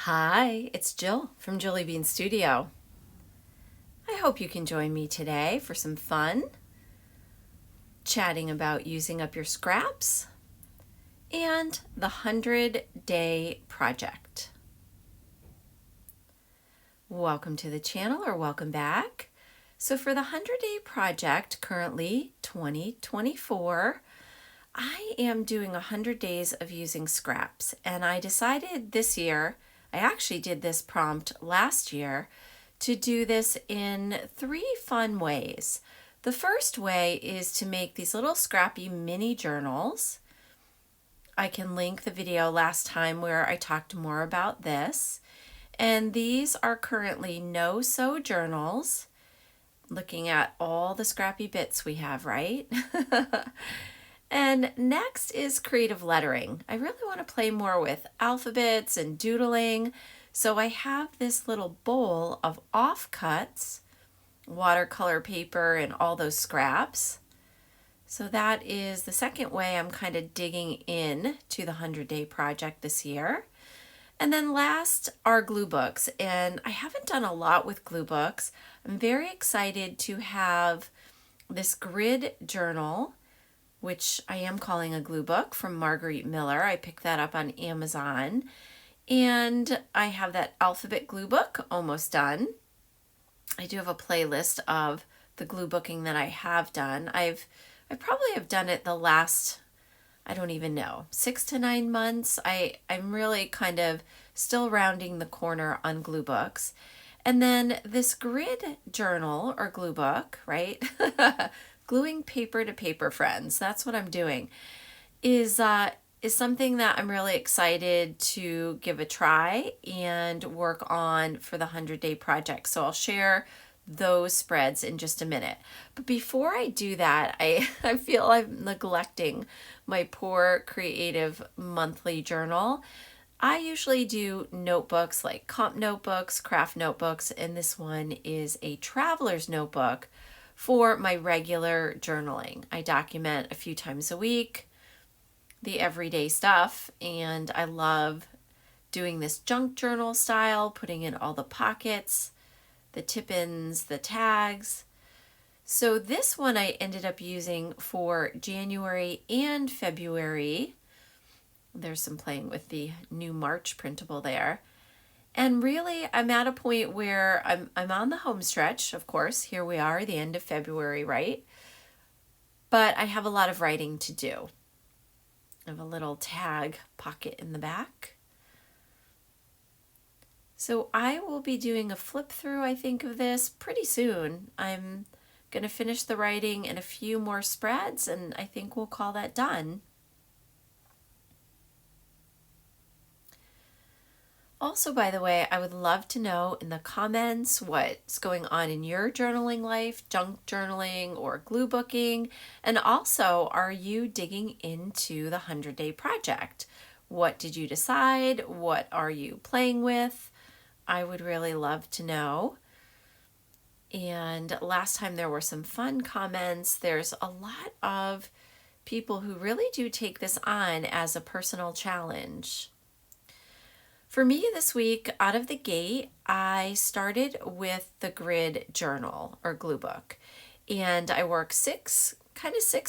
Hi, it's Jill from Jilly Bean Studio. I hope you can join me today for some fun, chatting about using up your scraps and the 100-day project. Welcome to the channel, or welcome back. So for the 100-day project, currently 2024, I am doing 100 days of using scraps, and I decided this year, I actually did this prompt last year, to do this in 3 fun ways. The first way is to make these little scrappy mini journals. I can link the video last time where I talked more about this. And these are currently no-sew journals, looking at all the scrappy bits we have, right? And next is creative lettering. I really want to play more with alphabets and doodling. So I have this little bowl of offcuts, watercolor paper, and all those scraps. So that is the second way I'm kind of digging in to the 100-day project this year. And then last are glue books. And I haven't done a lot with glue books. I'm very excited to have this grid journal, which I am calling a glue book, from Marguerite Miller. I picked that up on Amazon. And I have that alphabet glue book almost done. I do have a playlist of the glue booking that I have done. I probably have done it the last, I don't even know, 6 to 9 months. I'm really kind of still rounding the corner on glue books. And then this grid journal or glue book, right? Gluing paper to paper, friends. That's what I'm doing. Is something that I'm really excited to give a try and work on for the 100-day project. So I'll share those spreads in just a minute. But before I do that, I feel I'm neglecting my poor creative monthly journal. I usually do notebooks like comp notebooks, craft notebooks, and this one is a traveler's notebook for my regular journaling. I document a few times a week, the everyday stuff, and I love doing this junk journal style, putting in all the pockets, the tip-ins, the tags. So this one I ended up using for January and February. There's some playing with the new March printable there. And really, I'm at a point where I'm on the home stretch, of course. Here we are, the end of February, right? But I have a lot of writing to do. I have a little tag pocket in the back. So I will be doing a flip through, I think, of this pretty soon. I'm going to finish the writing and a few more spreads, and I think we'll call that done. Also, by the way, I would love to know in the comments what's going on in your journaling life, junk journaling or glue booking. And also, are you digging into the 100-day project? What did you decide? What are you playing with? I would really love to know. And last time there were some fun comments. There's a lot of people who really do take this on as a personal challenge. For me this week, out of the gate, I started with the grid journal or glue book. And I work 6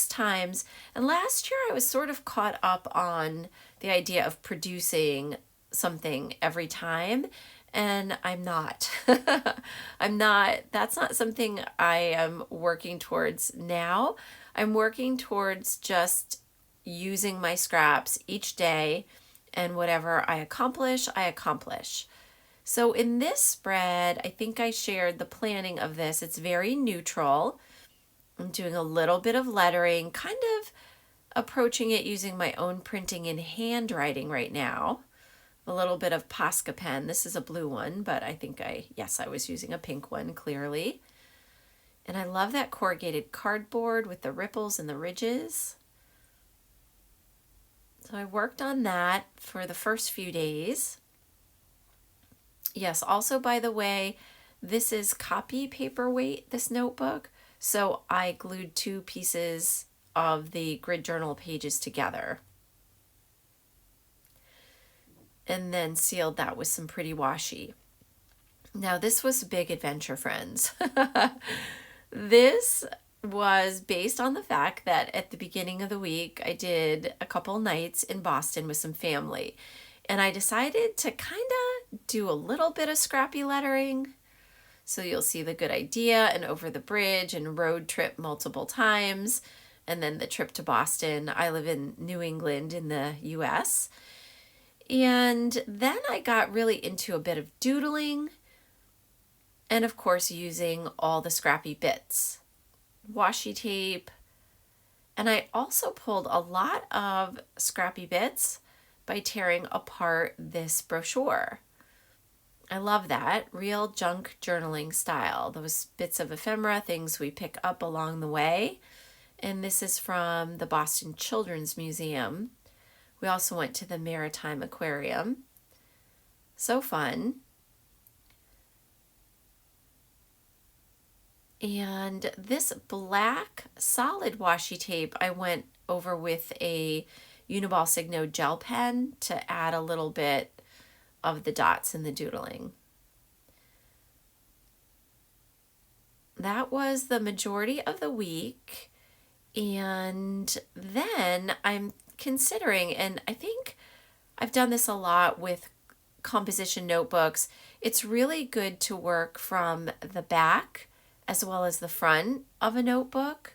times. And last year I was sort of caught up on the idea of producing something every time. And I'm not. That's not something I am working towards now. I'm working towards just using my scraps each day. And whatever I accomplish, I accomplish. So in this spread, I think I shared the planning of this. It's very neutral. I'm doing a little bit of lettering, kind of approaching it using my own printing and handwriting right now. A little bit of Posca pen. This is a blue one, but I think I was using a pink one, clearly. And I love that corrugated cardboard with the ripples and the ridges. So I worked on that for the first few days. Yes, also, by the way, this is copy paperweight, this notebook. So I glued 2 pieces of the grid journal pages together. and then sealed that with some pretty washi. Now, this was a big adventure, friends. This was based on the fact that at the beginning of the week, I did a couple nights in Boston with some family. And I decided to kind of do a little bit of scrappy lettering. So you'll see the good idea and over the bridge and road trip multiple times. And then the trip to Boston. I live in New England in the US. And then I got really into a bit of doodling. And of course, using all the scrappy bits, washi tape. And I also pulled a lot of scrappy bits by tearing apart this brochure. I love that, real junk journaling style. Those bits of ephemera, things we pick up along the way. And this is from the Boston Children's Museum. We also went to the Maritime Aquarium. So fun. And this black solid washi tape, I went over with a Uniball Signo gel pen to add a little bit of the dots in the doodling. That was the majority of the week. And then I'm considering, and I think I've done this a lot with composition notebooks, it's really good to work from the back as well as the front of a notebook,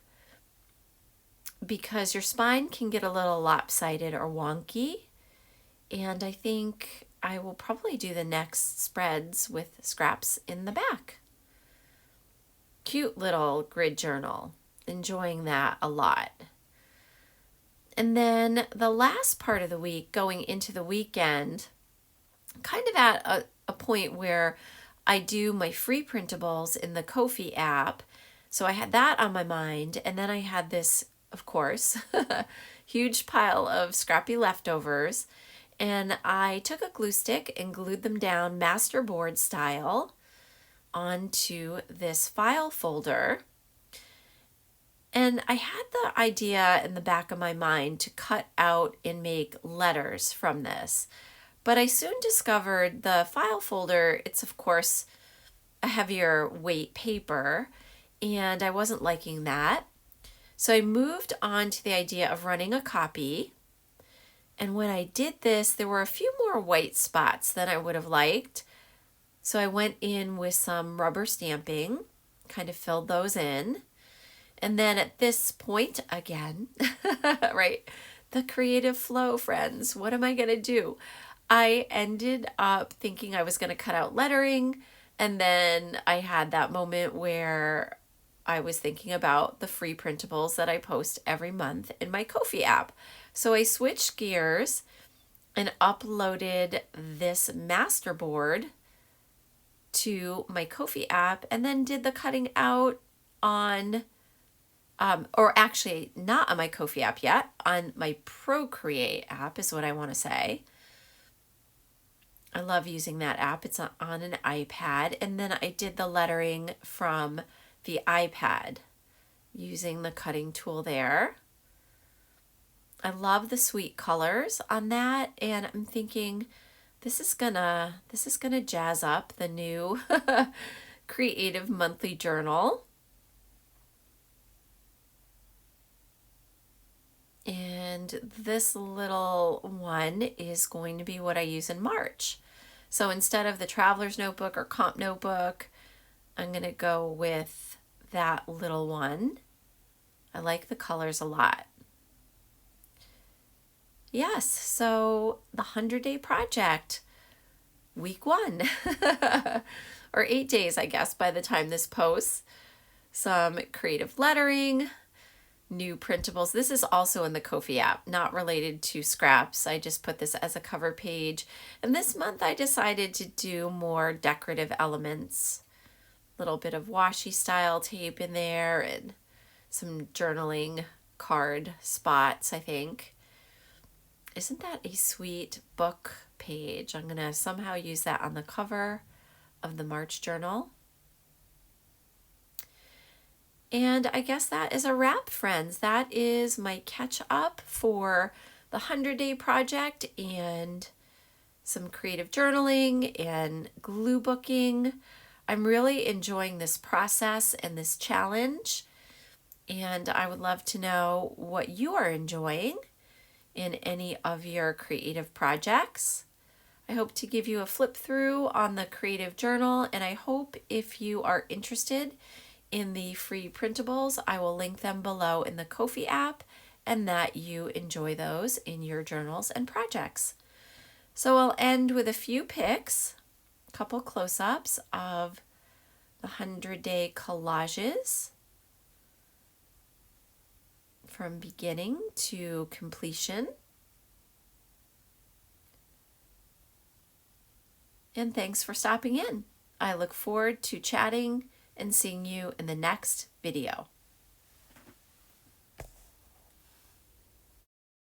because your spine can get a little lopsided or wonky. And I think I will probably do the next spreads with scraps in the back. Cute little grid journal. Enjoying that a lot. And then the last part of the week, going into the weekend, kind of at a point where I do my free printables in the Ko-fi app. So I had that on my mind. And then I had this, of course, huge pile of scrappy leftovers. And I took a glue stick and glued them down masterboard style onto this file folder. And I had the idea in the back of my mind to cut out and make letters from this. But I soon discovered the file folder, it's of course a heavier weight paper, and I wasn't liking that. So I moved on to the idea of running a copy. And when I did this, there were a few more white spots than I would have liked. So I went in with some rubber stamping, kind of filled those in. And then at this point, again, right, the creative flow, friends, what am I going to do? I ended up thinking I was going to cut out lettering, and then I had that moment where I was thinking about the free printables that I post every month in my Ko-fi app. So I switched gears and uploaded this masterboard to my Ko-fi app, and then did the cutting out on, or actually not on my Ko-fi app yet, on my Procreate app is what I want to say. I love using that app. It's on an iPad. And then I did the lettering from the iPad using the cutting tool there. I love the sweet colors on that, and I'm thinking this is gonna jazz up the new creative monthly journal. And this little one is going to be what I use in March. So instead of the traveler's notebook or comp notebook, I'm going to go with that little one. I like the colors a lot. Yes, so the 100-day project, week 1, or 8 days, I guess, by the time this posts. Some creative lettering, new printables. This is also in the Ko-fi app, not related to scraps. I just put this as a cover page. And this month I decided to do more decorative elements. A little bit of washi style tape in there and some journaling card spots, I think. Isn't that a sweet book page? I'm going to somehow use that on the cover of the March journal. And I guess that is a wrap, friends. That is my catch up for the 100-day project and some creative journaling and glue booking. I'm really enjoying this process and this challenge, and I would love to know what you are enjoying in any of your creative projects. I hope to give you a flip through on the creative journal, and I hope if you are interested in the free printables, I will link them below in the Ko-fi app, and that you enjoy those in your journals and projects. So I'll end with a few pics, a couple close-ups of the 100-day collages from beginning to completion. And thanks for stopping in. I look forward to chatting and seeing you in the next video.